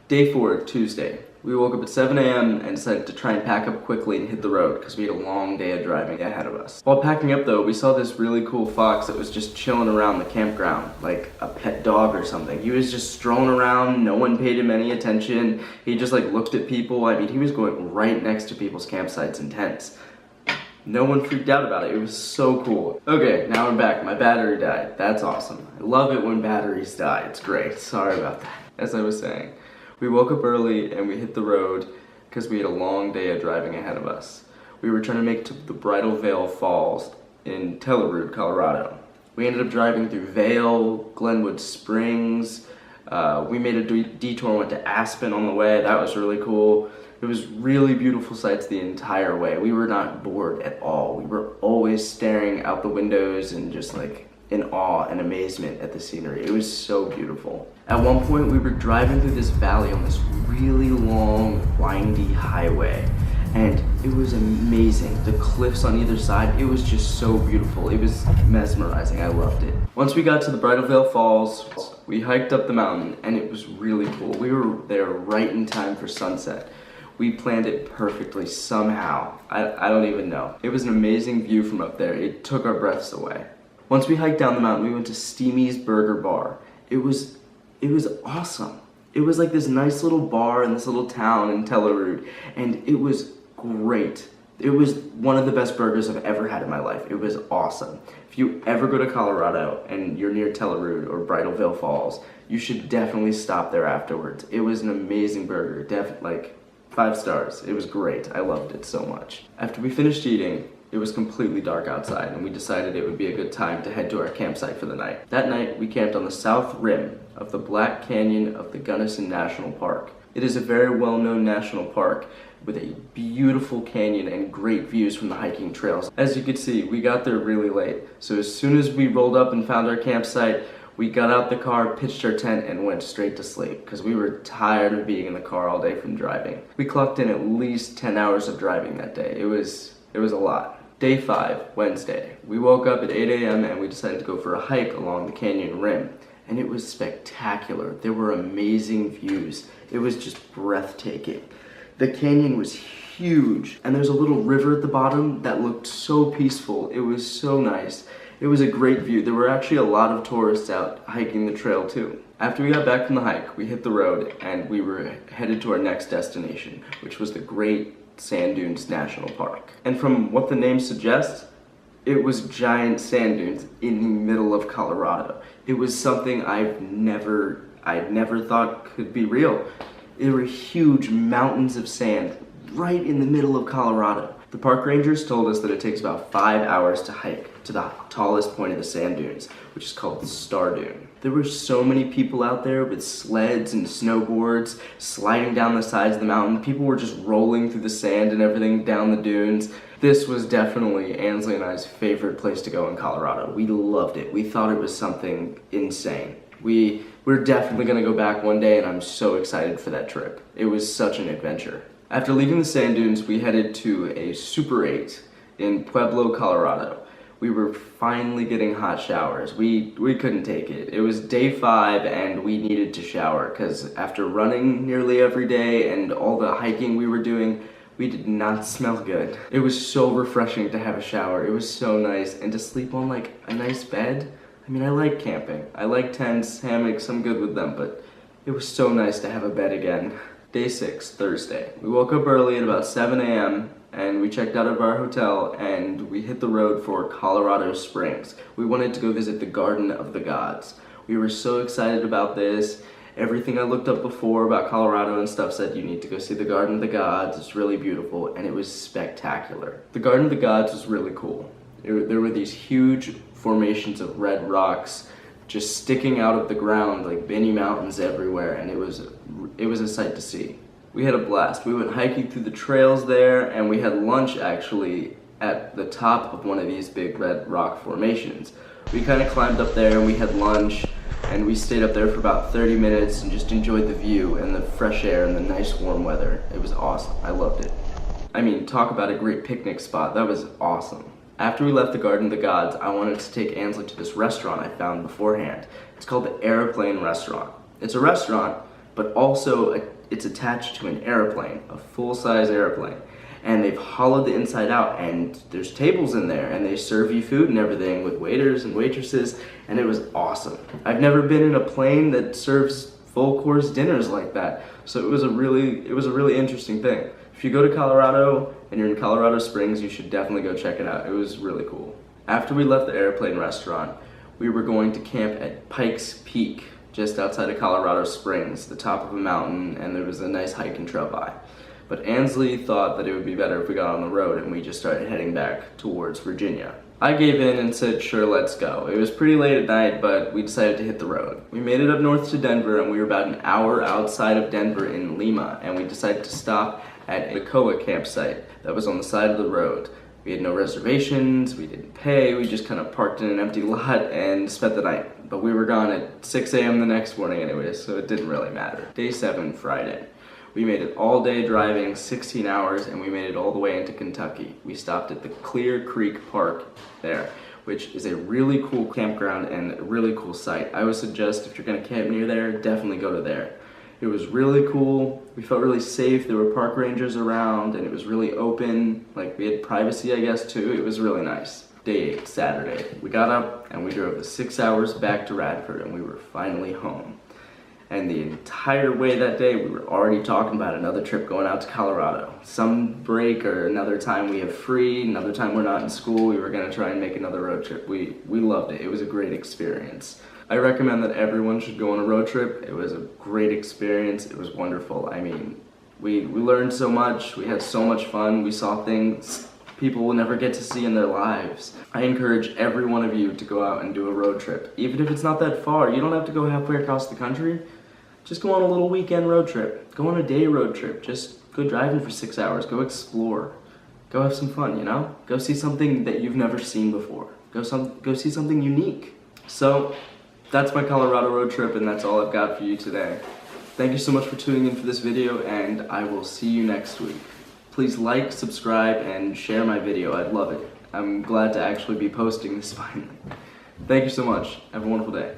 Day 4, Tuesday. We woke up at 7 a.m. and decided to try and pack up quickly and hit the road because we had a long day of driving ahead of us. While packing up though, we saw this really cool fox that was just chilling around the campground, like a pet dog or something. He was just strolling around, no one paid him any attention. He just like looked at people. I mean, he was going right next to people's campsites and tents. No one freaked out about it. It was so cool. Okay, now we're back. My battery died. That's awesome. I love it when batteries die. It's great. Sorry about that. As I was saying, we woke up early and we hit the road because we had a long day of driving ahead of us. We were trying to make it to the Bridal Veil Falls in Tellerud, Colorado. We ended up driving through Vail, Glenwood Springs. We made a detour and went to Aspen on the way. That was really cool. It was really beautiful sights the entire way. We were not bored at all. We were always staring out the windows and just like in awe and amazement at the scenery. It was so beautiful. At one point we were driving through this valley on this really long, windy highway, and it was amazing. The cliffs on either side, it was just so beautiful. It was mesmerizing. I loved it. Once we got to the Bridal Veil Falls, we hiked up the mountain and it was really cool. We were there right in time for sunset. We planned it perfectly somehow. I don't even know. It was an amazing view from up there. It took our breaths away. Once we hiked down the mountain, we went to Steamy's Burger Bar. It was awesome. It was like this nice little bar in this little town in Tellerud, and it was great. It was one of the best burgers I've ever had in my life. It was awesome. If you ever go to Colorado and you're near Tellerud or Bridal Veil Falls, you should definitely stop there afterwards. It was an amazing burger, like 5 stars. It was great. I loved it so much. After we finished eating, it was completely dark outside and we decided it would be a good time to head to our campsite for the night. That night, we camped on the south rim of the Black Canyon of the Gunnison National Park. It is a very well-known national park with a beautiful canyon and great views from the hiking trails. As you can see, we got there really late, so as soon as we rolled up and found our campsite, we got out the car, pitched our tent, and went straight to sleep because we were tired of being in the car all day from driving. We clocked in at least 10 hours of driving that day. It was a lot. Day 5, Wednesday. We woke up at 8 a.m. and we decided to go for a hike along the canyon rim. And it was spectacular. There were amazing views. It was just breathtaking. The canyon was huge, and there's a little river at the bottom that looked so peaceful. It was so nice. It was a great view. There were actually a lot of tourists out hiking the trail too. After we got back from the hike, we hit the road and we were headed to our next destination, which was the Great Sand Dunes National Park. And from what the name suggests, it was giant sand dunes in the middle of Colorado. It was something I'd never thought could be real. There were huge mountains of sand right in the middle of Colorado. The park rangers told us that it takes about 5 hours to hike to the tallest point of the sand dunes, which is called the Star Dune. There were so many people out there with sleds and snowboards sliding down the sides of the mountain. People were just rolling through the sand and everything down the dunes. This was definitely Ansley and I's favorite place to go in Colorado. We loved it. We thought it was something insane. We're definitely gonna go back one day, and I'm so excited for that trip. It was such an adventure. After leaving the sand dunes, we headed to a Super 8 in Pueblo, Colorado. We were finally getting hot showers. We couldn't take it. It was day 5 and we needed to shower because after running nearly every day and all the hiking we were doing, we did not smell good. It was so refreshing to have a shower. It was so nice, and to sleep on like a nice bed. I mean, I like camping. I like tents, hammocks, I'm good with them, but it was so nice to have a bed again. Day 6, Thursday. We woke up early at about 7 a.m. and we checked out of our hotel and we hit the road for Colorado Springs. We wanted to go visit the Garden of the Gods. We were so excited about this. Everything I looked up before about Colorado and stuff said you need to go see the Garden of the Gods. It's really beautiful, and it was spectacular. The Garden of the Gods was really cool. There were these huge formations of red rocks just sticking out of the ground like many mountains everywhere, and it was a sight to see. We had a blast. We went hiking through the trails there, and we had lunch actually at the top of one of these big red rock formations. We kind of climbed up there and we had lunch, and we stayed up there for about 30 minutes and just enjoyed the view and the fresh air and the nice warm weather. It was awesome. I loved it. I mean, talk about a great picnic spot. That was awesome. After we left the Garden of the Gods, I wanted to take Ansley to this restaurant I found beforehand. It's called the Airplane Restaurant. It's a restaurant, but also it's attached to an airplane, a full-size airplane. And they've hollowed the inside out, and there's tables in there, and they serve you food and everything with waiters and waitresses, and it was awesome. I've never been in a plane that serves full course dinners like that, so it was a really interesting thing. If you go to Colorado and you're in Colorado Springs, you should definitely go check it out. It was really cool. After we left the airplane restaurant, we were going to camp at Pikes Peak, just outside of Colorado Springs, the top of a mountain, and there was a nice hike and trail by. But Ansley thought that it would be better if we got on the road and we just started heading back towards Virginia. I gave in and said, sure, let's go. It was pretty late at night, but we decided to hit the road. We made it up north to Denver, and we were about an hour outside of Denver in Lima, and we decided to stop at a Koa campsite that was on the side of the road. We had no reservations, we didn't pay, we just kind of parked in an empty lot and spent the night. But we were gone at 6 a.m. the next morning anyway, so it didn't really matter. Day 7, Friday. We made it all day driving, 16 hours, and we made it all the way into Kentucky. We stopped at the Clear Creek Park there, which is a really cool campground and a really cool site. I would suggest if you're gonna camp near there, definitely go to there. It was really cool. We felt really safe. There were park rangers around, and it was really open. Like, we had privacy, I guess, too. It was really nice. Day 8, Saturday. We got up and we drove the 6 hours back to Radford, and we were finally home. And the entire way that day, we were already talking about another trip going out to Colorado. Some break or another time we have free, another time we're not in school, we were gonna try and make another road trip. We loved it. It was a great experience. I recommend that everyone should go on a road trip. It was a great experience. It was wonderful. I mean, we learned so much. We had so much fun. We saw things people will never get to see in their lives. I encourage every one of you to go out and do a road trip. Even if it's not that far, you don't have to go halfway across the country. Just go on a little weekend road trip. Go on a day road trip. Just go driving for 6 hours. Go explore. Go have some fun, you know? Go see something that you've never seen before. Go see something unique. So, that's my Colorado road trip, and that's all I've got for you today. Thank you so much for tuning in for this video, and I will see you next week. Please like, subscribe, and share my video. I'd love it. I'm glad to actually be posting this finally. Thank you so much. Have a wonderful day.